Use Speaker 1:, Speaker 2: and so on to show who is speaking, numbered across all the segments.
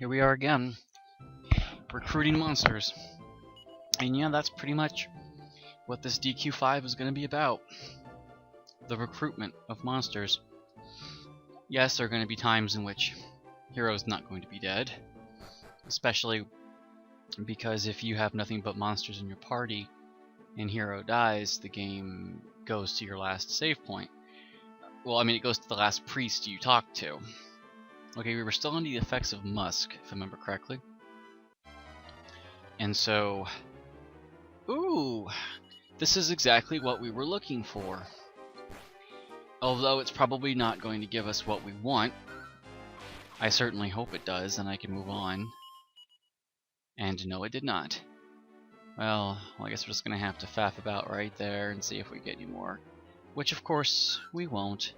Speaker 1: Here we are again, recruiting monsters. And yeah, that's pretty much what this DQ5 is going to be about. The recruitment of monsters. Yes, there are going to be times in which Hero's not going to be dead. Especially because if you have nothing but monsters in your party and Hero dies, the game goes to your last save point. Well, I mean, it goes to the last priest you talked to. Okay, we were still under the effects of Musk, if I remember correctly. And so... Ooh! This is exactly what we were looking for. Although it's probably not going to give us what we want. I certainly hope it does, and I can move on. And no, it did not. Well, I guess we're just going to have to faff about right there and see if we get any more. Which, of course, we won't.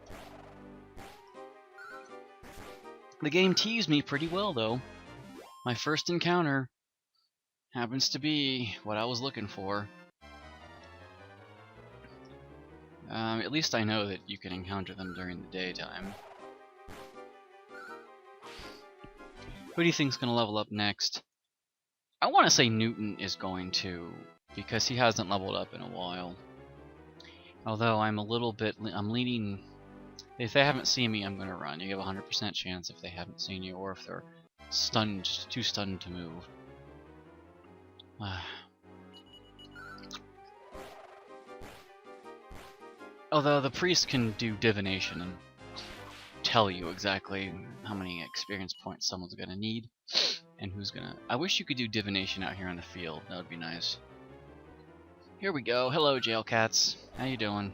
Speaker 1: The game teased me pretty well, though. My first encounter happens to be what I was looking for. At least I know that you can encounter them during the daytime. Who do you think's going to level up next? I want to say Newton is going to, because he hasn't leveled up in a while. Although I'm a little bit, I'm leaning, if they haven't seen me, I'm going to run. You have a 100% chance if they haven't seen you, or if they're stunned, too stunned to move. Although the priest can do divination and tell you exactly how many experience points someone's going to need. And who's gonna... I wish you could do divination out here on the field. That would be nice. Here we go. Hello, Jailcats. How you doing?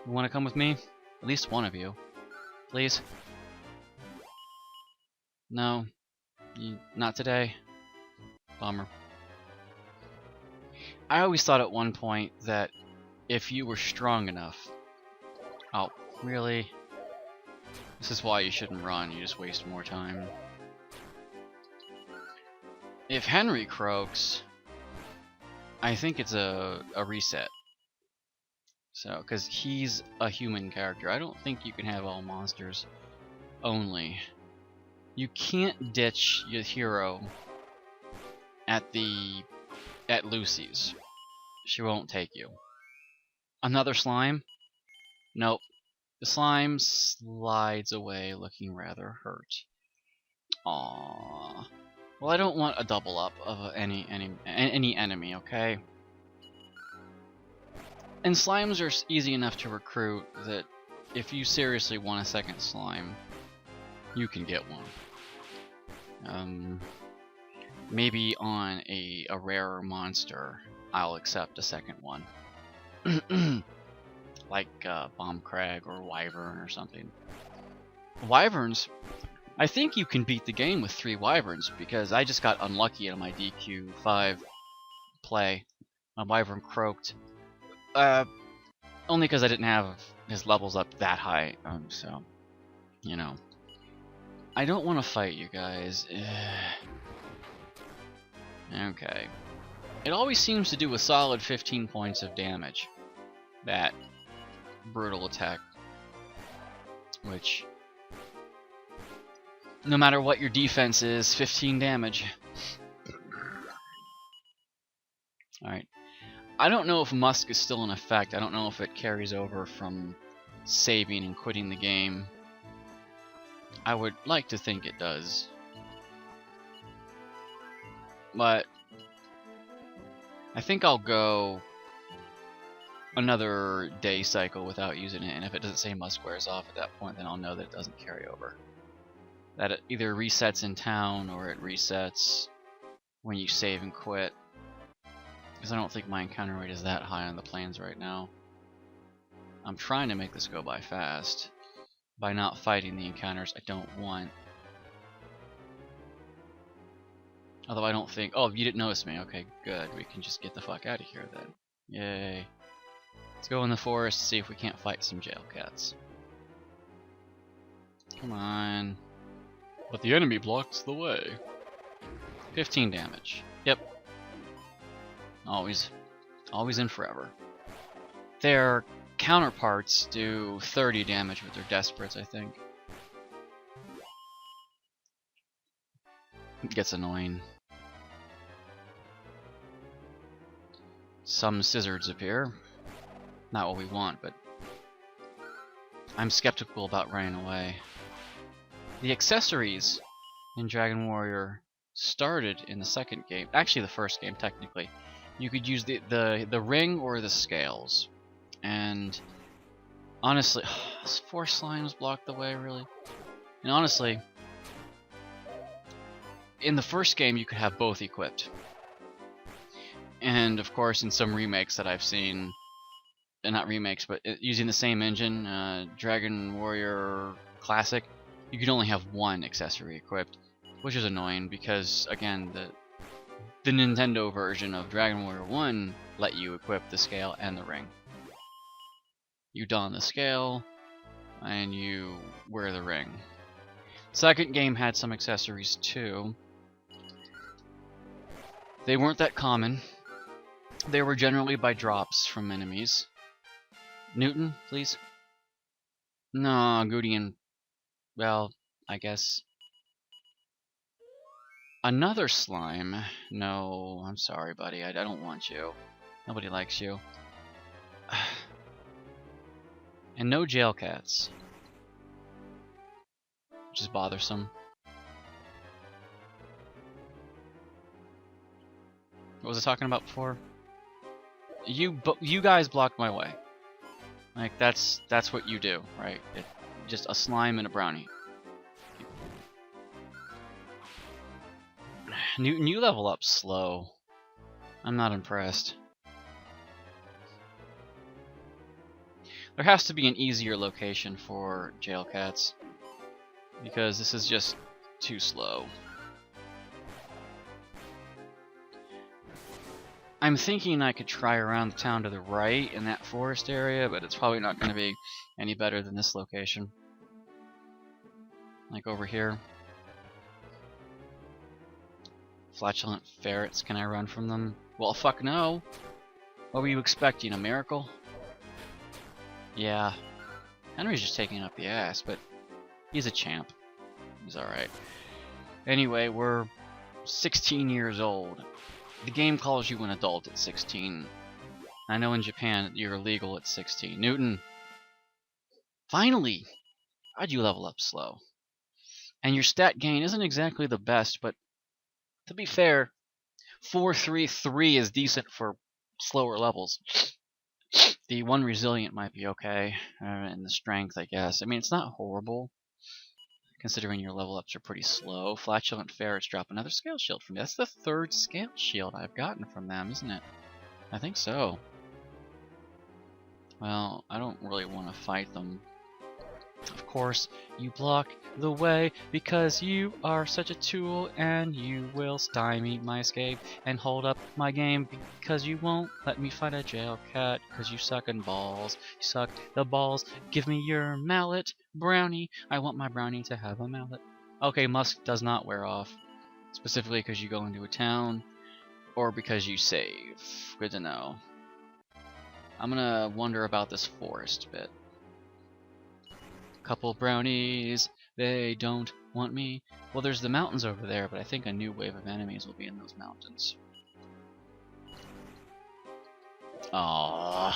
Speaker 1: You want to come with me? At least one of you. Please? No. Not today? Bummer. I always thought at one point that if you were strong enough... Oh, really? This is why you shouldn't run. You just waste more time. If Henry croaks, I think it's a reset. So, because he's a human character. I don't think you can have all monsters only. You can't ditch your hero at Lucy's. She won't take you. Another slime? Nope. The slime slides away looking rather hurt. Aww. Well, I don't want a double up of any enemy, okay? And slimes are easy enough to recruit that if you seriously want a second slime, you can get one. Maybe on a rarer monster, I'll accept a second one. Like Bomb Crag or Wyvern or something. Wyverns... I think you can beat the game with 3 Wyverns, because I just got unlucky in my DQ5 play. My Wyvern croaked. Only because I didn't have his levels up that high, so, you know. I don't want to fight you guys. Okay. It always seems to do a solid 15 points of damage. That brutal attack. Which... no matter what your defense is, 15 damage. Alright. I don't know if Musk is still in effect. I don't know if it carries over from saving and quitting the game. I would like to think it does. But I think I'll go another day cycle without using it, and if it doesn't say Musk wears off at that point, then I'll know that it doesn't carry over. That it either resets in town or it resets when you save and quit. Because I don't think my encounter rate is that high on the plains right now. I'm trying to make this go by fast by not fighting the encounters I don't want. Although I don't think... oh, you didn't notice me. Okay, good. We can just get the fuck out of here then. Yay. Let's go in the forest to see if we can't fight some Jailcats. Come on. But the enemy blocks the way. 15 damage. Yep. Always and forever. Their counterparts do 30 damage with their Desperates, I think. It gets annoying. Some scissors appear. Not what we want, but I'm skeptical about running away. The accessories in Dragon Warrior started in the second game. Actually, the first game, technically. You could use the ring or the scales. And honestly, four slimes blocked the way, really. And honestly, in the first game, you could have both equipped. And of course, in some remakes that I've seen, not remakes, but using the same engine, Dragon Warrior Classic, you could only have one accessory equipped, which is annoying because, again, the Nintendo version of Dragon Warrior 1 let you equip the scale and the ring. You don the scale, and you wear the ring. Second game had some accessories too. They weren't that common. They were generally by drops from enemies. Newton, please? No, Gudian. Well, I guess. Another slime? No, I'm sorry, buddy. I don't want you. Nobody likes you. And no Jailcats. Which is bothersome. What was I talking about before? You guys blocked my way. Like, that's what you do, right? Just a slime and a brownie. Newton, you level up slow. I'm not impressed. There has to be an easier location for Jailcats, because this is just too slow. I'm thinking I could try around the town to the right in that forest area, but it's probably not going to be any better than this location. Like over here. Flatulent ferrets, can I run from them? Well, fuck no. What were you expecting, a miracle? Yeah. Henry's just taking up the ass, but he's a champ. He's alright. Anyway, we're 16 years old. The game calls you an adult at 16. I know in Japan you're legal at 16. Newton! Finally! How'd you level up slow? And your stat gain isn't exactly the best, but to be fair, 433 is decent for slower levels. The one resilient might be okay, and the strength, I guess. I mean, it's not horrible, considering your level ups are pretty slow. Flatulent ferrets drop another scale shield from me. That's the third scale shield I've gotten from them, isn't it? I think so. Well, I don't really want to fight them. Of course, you block the way because you are such a tool and you will stymie my escape and hold up my game because you won't let me fight a Jailcat because you suck in balls. You suck the balls. Give me your mallet, brownie. I want my brownie to have a mallet. Okay, musk does not wear off. Specifically because you go into a town or because you save. Good to know. I'm gonna wonder about this forest bit. Couple brownies, they don't want me. Well, there's the mountains over there, but I think a new wave of enemies will be in those mountains. Aww.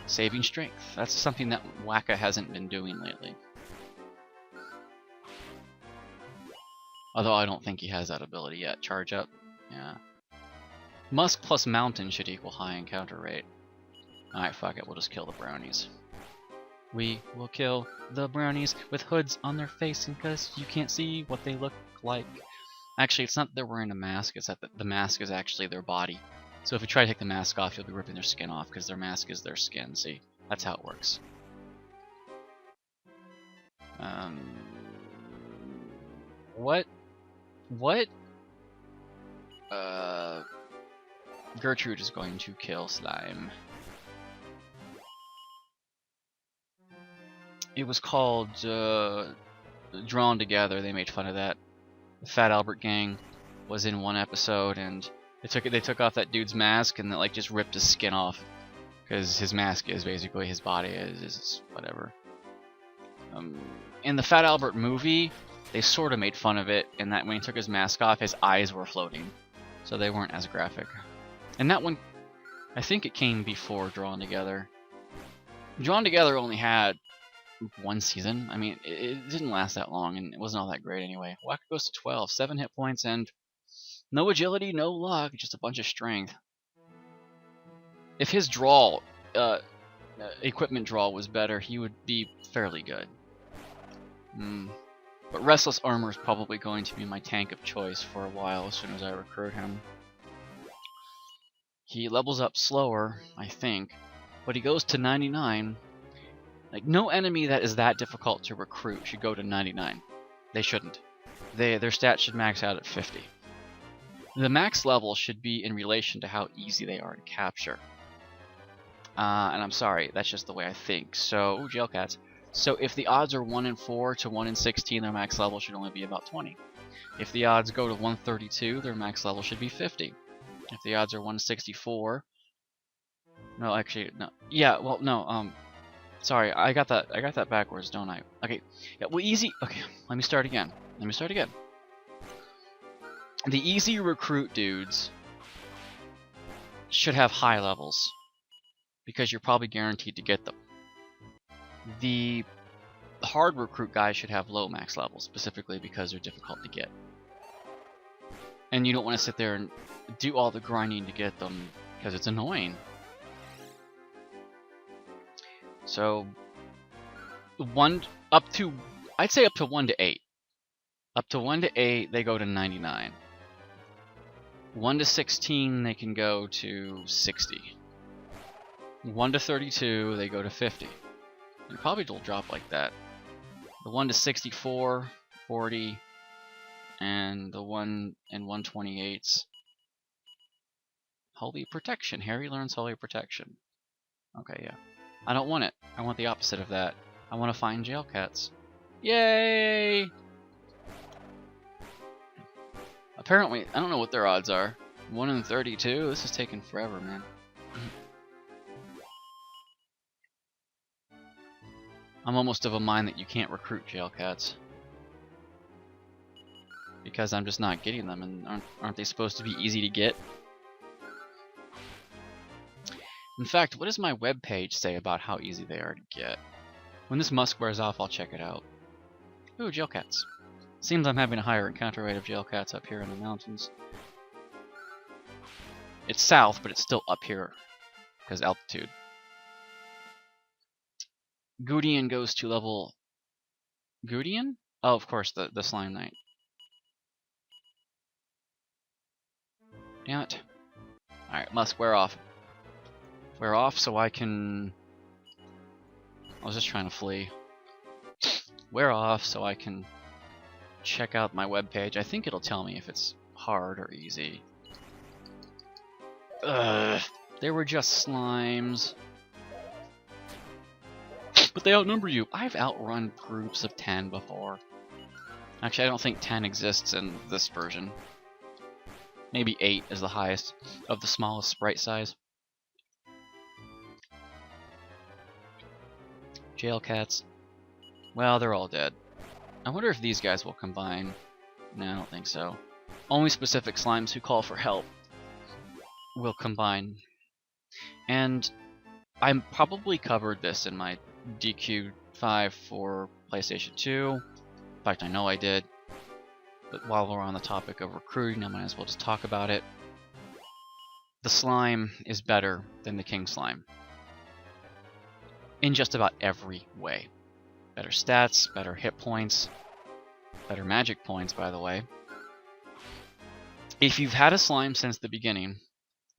Speaker 1: Saving strength. That's something that Waka hasn't been doing lately. Although I don't think he has that ability yet. Charge up. Yeah. Musk plus mountain should equal high encounter rate. Alright, fuck it. We'll just kill the brownies. We will kill the brownies with hoods on their face because you can't see what they look like. Actually, it's not that they're wearing a mask, it's that the mask is actually their body. So if you try to take the mask off, you'll be ripping their skin off because their mask is their skin. See? That's how it works. What? Gertrude is going to kill Slime. It was called Drawn Together. They made fun of that. The Fat Albert Gang was in one episode, and they took off that dude's mask and like just ripped his skin off because his mask is basically his body is whatever. In the Fat Albert movie, they sort of made fun of it in that when he took his mask off, his eyes were floating. So they weren't as graphic. And that one, I think it came before Drawn Together. Drawn Together only had one season. I mean, it didn't last that long, and it wasn't all that great anyway. Waka goes to 12, 7 hit points, and no agility, no luck, just a bunch of strength. If his draw, equipment draw was better, he would be fairly good. But Restless Armor is probably going to be my tank of choice for a while as soon as I recruit him. He levels up slower, I think, but he goes to 99. Like, no enemy that is that difficult to recruit should go to 99. They shouldn't. Their stats should max out at 50. The max level should be in relation to how easy they are to capture. And I'm sorry, that's just the way I think. So, Jailcats. So if the odds are 1 in 4 to 1 in 16, their max level should only be about 20. If the odds go to 132, their max level should be 50. If the odds are 164... No, actually, no. Yeah, well, no, sorry, I got that backwards, don't I? Okay, yeah, well, easy... Okay, let me start again. The easy recruit dudes should have high levels, because you're probably guaranteed to get them. The hard recruit guys should have low max levels, specifically because they're difficult to get. And you don't want to sit there and do all the grinding to get them, because it's annoying. So, I'd say up to 1 to 8. Up to 1 to 8, they go to 99. 1 to 16, they can go to 60. 1 to 32, they go to 50. And probably will drop like that. The 1 to 64, 40, and the 1 and 128s. Holy Protection. Harry learns Holy Protection. Okay, yeah. I don't want it. I want the opposite of that. I want to find Jailcats. Yay! Apparently, I don't know what their odds are. 1 in 32? This is taking forever, man. I'm almost of a mind that you can't recruit Jailcats. Because I'm just not getting them, and aren't they supposed to be easy to get? In fact, what does my webpage say about how easy they are to get? When this musk wears off, I'll check it out. Ooh, Jailcats. Seems I'm having a higher encounter rate of Jailcats up here in the mountains. It's south, but it's still up here, because altitude. Gudian goes to level... Gudian? Oh, of course, the Slime Knight. Damn it. Alright, must wear off. Wear off so I can... I was just trying to flee. Wear off so I can check out my webpage. I think it'll tell me if it's hard or easy. Ugh, they were just slimes. But they outnumber you. I've outrun groups of 10 before. Actually, I don't think 10 exists in this version. Maybe 8 is the highest of the smallest sprite size. Jailcats. Well, they're all dead. I wonder if these guys will combine. No, I don't think so. Only specific slimes who call for help will combine. And I probably covered this in my DQ5 for PlayStation 2. In fact, I know I did. But while we're on the topic of recruiting, I might as well just talk about it. The slime is better than the king slime. In just about every way. Better stats, better hit points, better magic points, by the way. If you've had a slime since the beginning,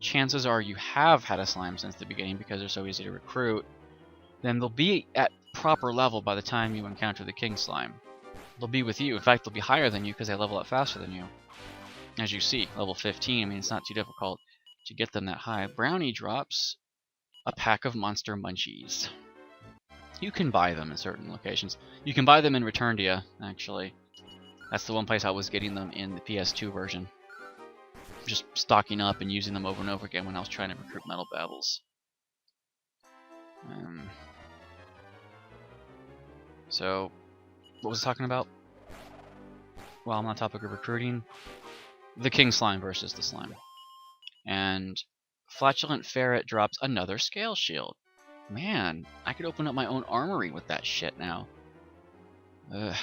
Speaker 1: chances are you have had a slime since the beginning because they're so easy to recruit, then they'll be at proper level by the time you encounter the king slime. They'll be with you. In fact, they'll be higher than you because they level up faster than you. As you see, level 15, I mean, it's not too difficult to get them that high. Brownie drops a pack of monster munchies. You can buy them in certain locations. You can buy them in Returnia, actually. That's the one place I was getting them in the PS2 version. Just stocking up and using them over and over again when I was trying to recruit Metal Babbles. So, what was I talking about? while I'm on topic of recruiting, the King Slime versus the Slime. And Flatulent Ferret drops another Scale Shield. Man, I could open up my own armory with that shit now. Ugh.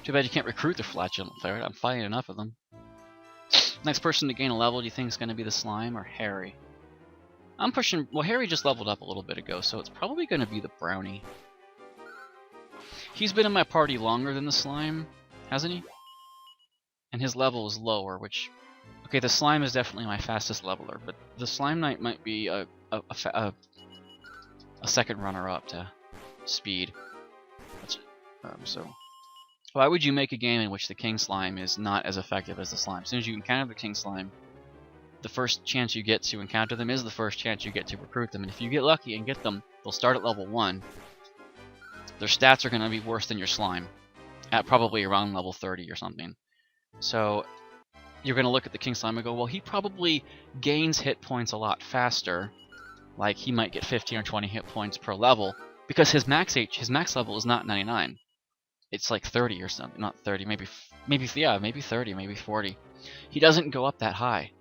Speaker 1: Too bad you can't recruit the Flatulent Ferret. I'm fighting enough of them. Next person to gain a level, do you think is going to be the Slime or Harry? I'm pushing... Well, Harry just leveled up a little bit ago, so it's probably going to be the Brownie. He's been in my party longer than the Slime, hasn't he? And his level is lower, which... Okay, the Slime is definitely my fastest leveler, but the Slime Knight might be a second runner-up to speed. So... Why would you make a game in which the King Slime is not as effective as the Slime? As soon as you encounter the King Slime, the first chance you get to encounter them is the first chance you get to recruit them. And if you get lucky and get them, they'll start at level 1. Their stats are going to be worse than your Slime, at probably around level 30 or something. So you're going to look at the King Slime and go, well, he probably gains hit points a lot faster. Like, he might get 15 or 20 hit points per level, because his max level is not 99. It's like 30 or something, not 30, maybe 30, maybe 40. He doesn't go up that high.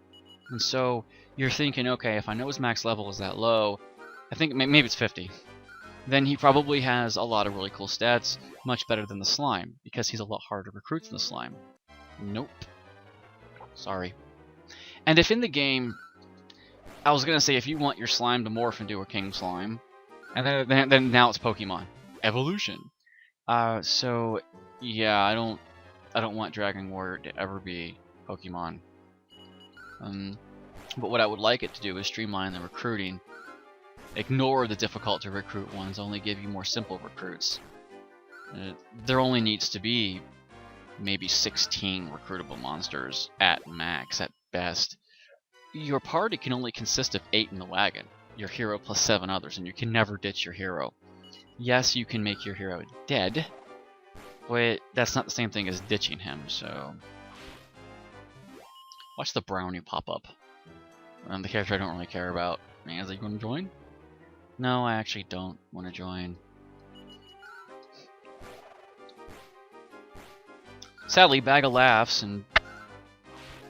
Speaker 1: And so you're thinking, okay, if I know his max level is that low, I think maybe it's 50. Then he probably has a lot of really cool stats, much better than the Slime, because he's a lot harder to recruit than the Slime. Nope. Sorry. And if in the game, I was going to say if you want your Slime to morph into a King Slime, and then now it's Pokemon. Evolution. So yeah, I don't want Dragon Warrior to ever be Pokemon. But what I would like it to do is streamline the recruiting. Ignore the difficult to recruit ones, only give you more simple recruits. There only needs to be maybe 16 recruitable monsters at max, at best. Your party can only consist of 8 in the wagon, your hero plus 7 others, and you can never ditch your hero. Yes, you can make your hero dead, but that's not the same thing as ditching him, so... Watch the Brownie pop up. The character I don't really care about. Man, is he going to join? No, I actually don't want to join. Sadly, Bag of Laughs and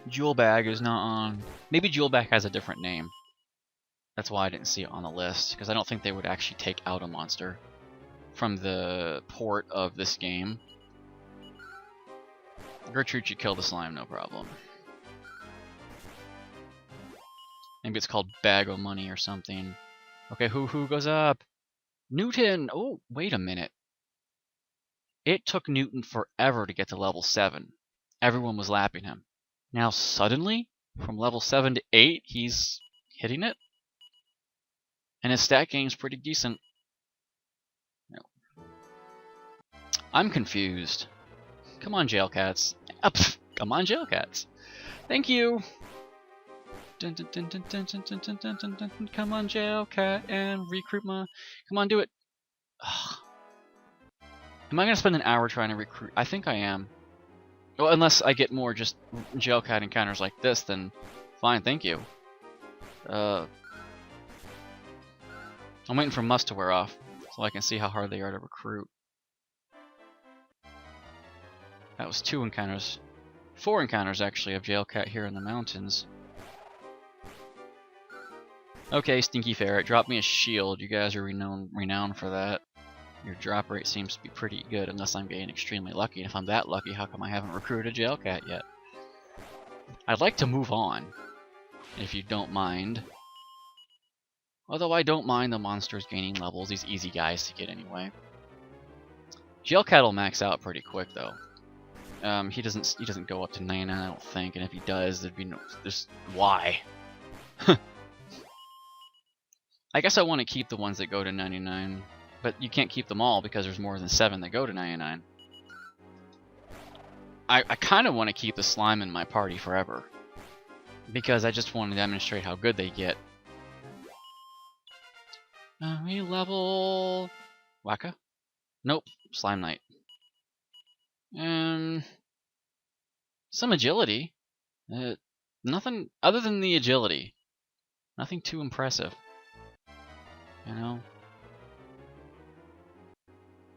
Speaker 1: Jewel Bag is not on... Maybe Jewel Bag has a different name. That's why I didn't see it on the list, because I don't think they would actually take out a monster from the port of this game. Gertrude should kill the Slime, no problem. Maybe it's called Bag of Money or something. Okay, who goes up? Newton! Oh, wait a minute. It took Newton forever to get to level 7. Everyone was lapping him. Now suddenly, from level 7 to 8, he's hitting it? And his stat game's pretty decent. No. I'm confused. Come on, Jailcats. Come on, Jailcats. Thank you. Dun, dun, dun, dun, dun, dun, dun, dun, dun, dun, dun, dun. Come on, Jailcat, and recruit my... Come on, do it. Ugh. Am I going to spend an hour trying to recruit? I think I am. Well, unless I get more just Jailcat encounters like this, then fine, thank you. I'm waiting for Must to wear off, so I can see how hard they are to recruit. That was 2 encounters. 4 encounters, actually, of Jailcat here in the mountains. Okay, Stinky Ferret, drop me a shield. You guys are renowned for that. Your drop rate seems to be pretty good, unless I'm getting extremely lucky. And if I'm that lucky, how come I haven't recruited a Jailcat yet? I'd like to move on, if you don't mind. Although I don't mind the monsters gaining levels, these easy guys to get anyway. Jailcat will max out pretty quick though. He doesn't go up to 99, I don't think, and if he does, there'd be no... why? I guess I want to keep the ones that go to 99, but you can't keep them all because there's more than 7 that go to 99. I kind of want to keep the Slime in my party forever, because I just want to demonstrate how good they get. We level... Waka? Nope, Slime Knight. Some agility. Nothing other than the agility. Nothing too impressive. You know?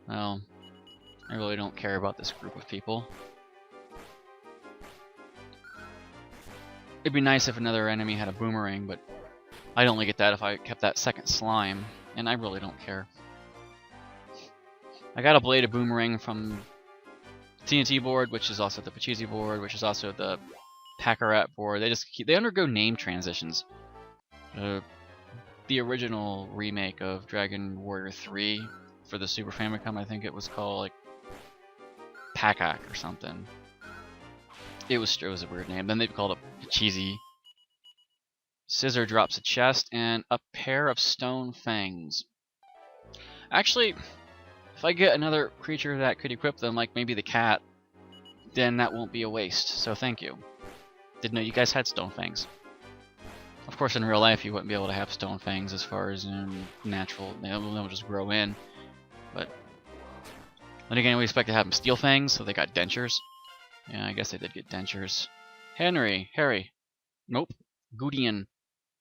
Speaker 1: Well, I really don't care about this group of people. It'd be nice if another enemy had a boomerang, but I'd only get that if I kept that second slime, and I really don't care. I got a bladed boomerang from TNT board, which is also the Pachisi board, which is also the Paccarat board. They undergo name transitions. The original remake of Dragon Warrior 3 for the Super Famicom, I think it was called like Packak or something. It was a weird name. Then they called it Pachisi. Scissor drops a chest and a pair of stone fangs. Actually, if I get another creature that could equip them, like maybe the cat, then that won't be a waste, so thank you. Didn't know you guys had stone fangs. Of course, in real life, you wouldn't be able to have stone fangs as far as natural. They'll just grow in. But then again, we expect to have them steel fangs, so they got dentures. Yeah, I guess they did get dentures. Harry. Nope. Gudian.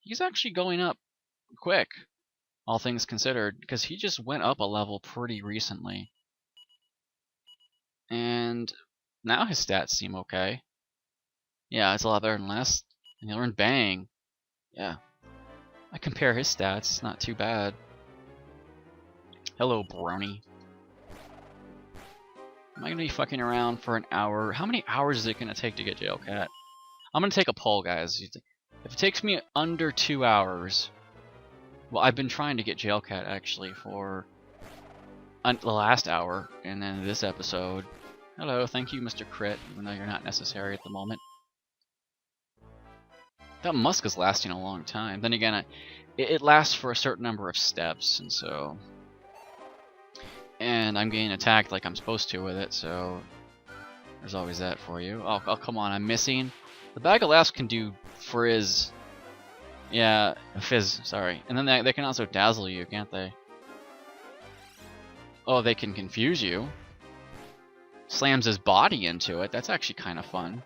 Speaker 1: He's actually going up quick, all things considered, because he just went up a level pretty recently. And now his stats seem okay. Yeah, it's a lot better than last. And he learned Bang. Yeah. I compare his stats, it's not too bad. Hello, Brownie. Am I going to be fucking around for an hour? How many hours is it going to take to get Jailcat? I'm going to take a poll, guys. If it takes me under 2 hours... Well, I've been trying to get Jailcat, actually, for the last hour, and then this episode. Hello, thank you, Mr. Crit, even though you're not necessary at the moment. That musk is lasting a long time. Then again, it lasts for a certain number of steps, and so... And I'm getting attacked like I'm supposed to with it, so... There's always that for you. Oh, come on, I'm missing. The Bag of Laughs can do Frizz. Yeah, Fizz, sorry. And then they can also dazzle you, can't they? Oh, they can confuse you. Slams his body into it. That's actually kind of fun.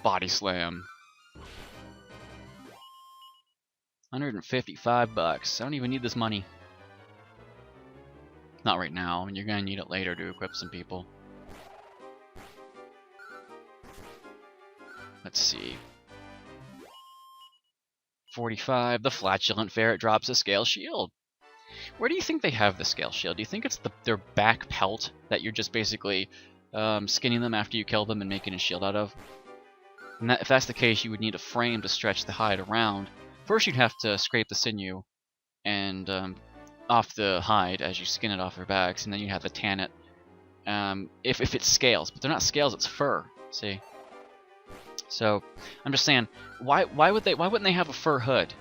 Speaker 1: Body slam. 155 bucks. I don't even need this money. Not right now. I mean, you're gonna need it later to equip some people. Let's see. 45. The Flatulent Ferret drops a Scale Shield. Where do you think they have the Scale Shield? Do you think it's their back pelt that you're just basically skinning them after you kill them and making a shield out of? And if that's the case, you would need a frame to stretch the hide around. First, you'd have to scrape the sinew and off the hide as you skin it off their backs, and then you'd have to tan it. If it's scales, but they're not scales; it's fur. See. So I'm just saying, why wouldn't they have a fur hood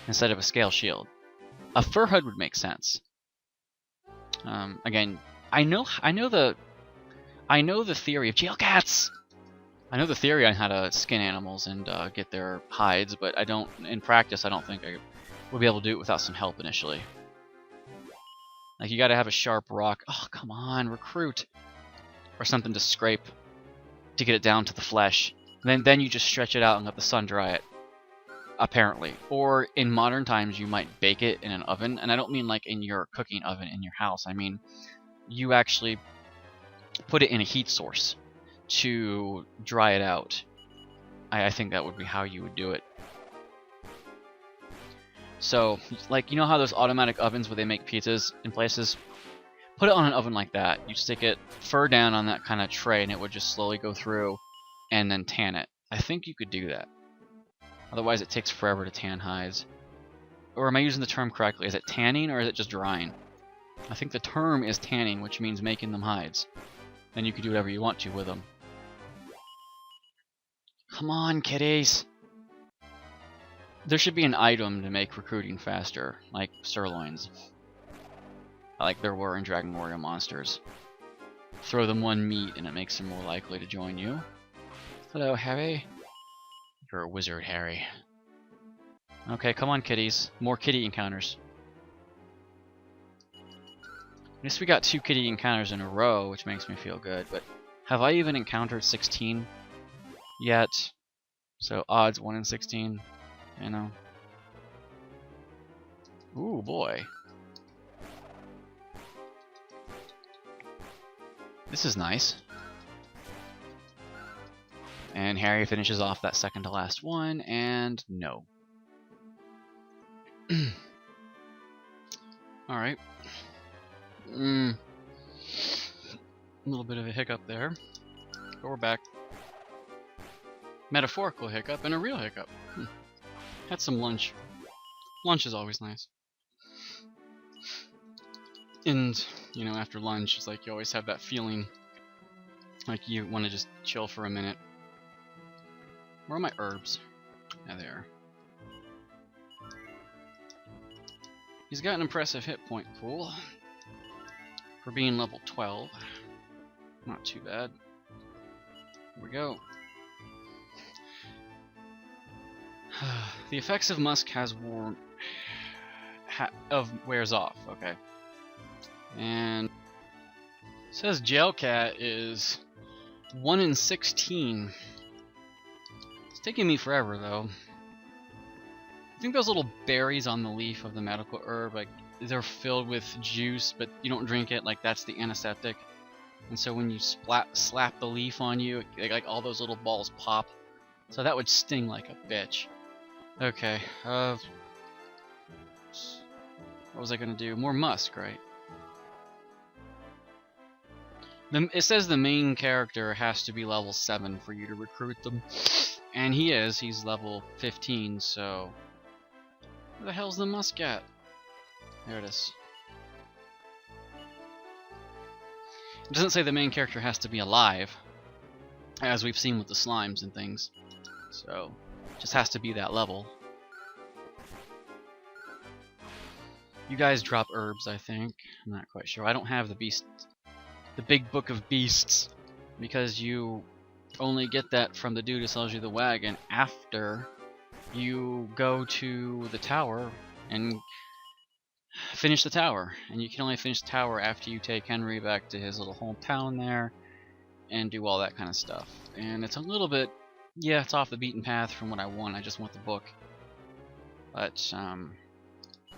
Speaker 1: instead of a scale shield? A fur hood would make sense. Again, I know the theory of Jailcats. I know the theory on how to skin animals and get their hides, but I don't. In practice, I don't think I would be able to do it without some help initially. Like you got to have a sharp rock. Oh come on, recruit, or something to scrape to get it down to the flesh. Then you just stretch it out and let the sun dry it. Apparently. Or in modern times you might bake it in an oven. And I don't mean like in your cooking oven in your house. I mean you actually put it in a heat source to dry it out. I think that would be how you would do it. So, like, you know how those automatic ovens where they make pizzas in places? Put it on an oven like that. You stick it fur down on that kind of tray and it would just slowly go through and then tan it. I think you could do that. Otherwise it takes forever to tan hides. Or am I using the term correctly? Is it tanning or is it just drying? I think the term is tanning, which means making them hides. Then you can do whatever you want to with them. Come on, kiddies! There should be an item to make recruiting faster, like sirloins. Like there were in Dragon Warrior Monsters. Throw them one meat and it makes them more likely to join you. Hello, Harry. You're a wizard, Harry. Okay, come on, kitties. More kitty encounters. At least we got 2 kitty encounters in a row, which makes me feel good, but have I even encountered 16 yet? So odds 1 in 16, you know. Ooh, boy. This is nice. And Harry finishes off that second to last one, and no. Alright. A little bit of a hiccup there. But we're back. Metaphorical hiccup and a real hiccup. Had some lunch. Lunch is always nice. And, you know, after lunch, it's like you always have that feeling like you want to just chill for a minute. Where are my herbs? Yeah, they are. He's got an impressive hit point pool for being level 12. Not too bad. Here we go. The effects of musk wears off. Okay. And it says Jailcat is 1 in 16. It's taking me forever though. I think those little berries on the leaf of the medical herb, like, they're filled with juice, but you don't drink it. Like, that's the antiseptic. And so when you slap the leaf on you, like all those little balls pop. So that would sting like a bitch. Okay. What was I gonna do? More musk, right? It says the main character has to be level 7 for you to recruit them. And he is. He's level 15, so... Where the hell's the musk at? There it is. It doesn't say the main character has to be alive, as we've seen with the slimes and things. So, it just has to be that level. You guys drop herbs, I think. I'm not quite sure. I don't have the big book of beasts, because you only get that from the dude who sells you the wagon after you go to the tower and finish the tower. And you can only finish the tower after you take Henry back to his little hometown there and do all that kind of stuff. And it's a little bit, yeah, it's off the beaten path from what I want. I just want the book. But, I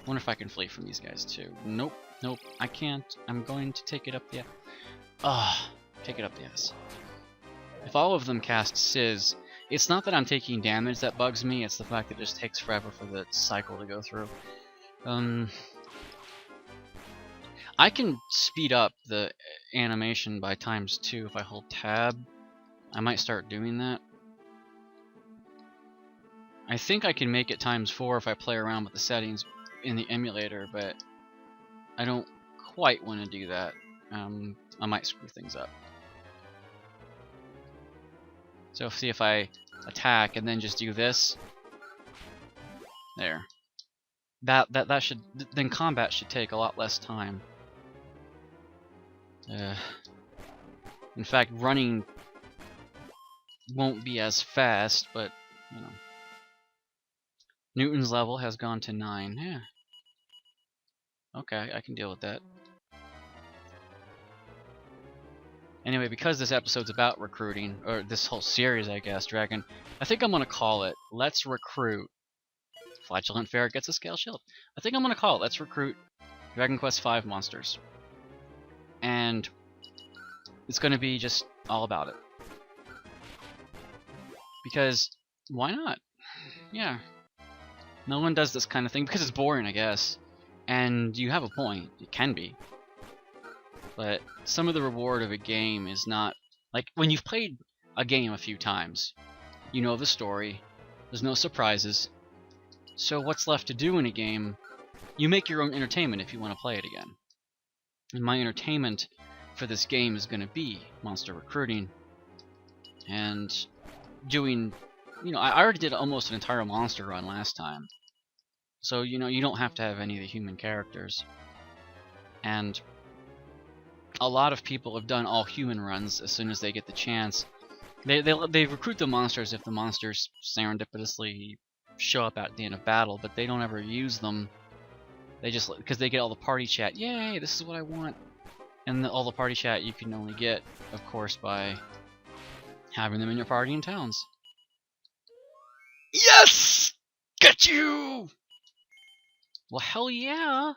Speaker 1: wonder if I can flee from these guys too. Nope, nope, I can't. I'm going to take it up the... take it up the ass. If all of them cast Sizz, it's not that I'm taking damage that bugs me, it's the fact that it just takes forever for the cycle to go through. I can speed up the animation by ×2 if I hold tab. I might start doing that. I think I can make it ×4 if I play around with the settings in the emulator, but I don't quite want to do that. I might screw things up. So see if I attack and then just do this. There. That should, then combat should take a lot less time. In fact, running won't be as fast, but you know. Newton's level has gone to 9. Yeah. Okay, I can deal with that. Anyway, because this episode's about recruiting, or this whole series, I guess, Dragon, I think I'm gonna call it Let's Recruit. Flatulent Ferret gets a Scale Shield. I think I'm gonna call it Let's Recruit Dragon Quest V Monsters. And it's gonna be just all about it. Because, why not? Yeah. No one does this kind of thing because it's boring, I guess. And you have a point. It can be. But some of the reward of a game is not... Like, when you've played a game a few times, you know the story, there's no surprises, so what's left to do in a game? You make your own entertainment if you want to play it again. And my entertainment for this game is going to be monster recruiting, and doing... You know, I already did almost an entire monster run last time, so, you know, you don't have to have any of the human characters. And a lot of people have done all human runs as soon as they get the chance. They recruit the monsters if the monsters serendipitously show up at the end of battle, but they don't ever use them. They just, because they get all the party chat. Yay, this is what I want. And all the party chat you can only get, of course, by having them in your party in towns. Yes! Get you! Well, hell yeah!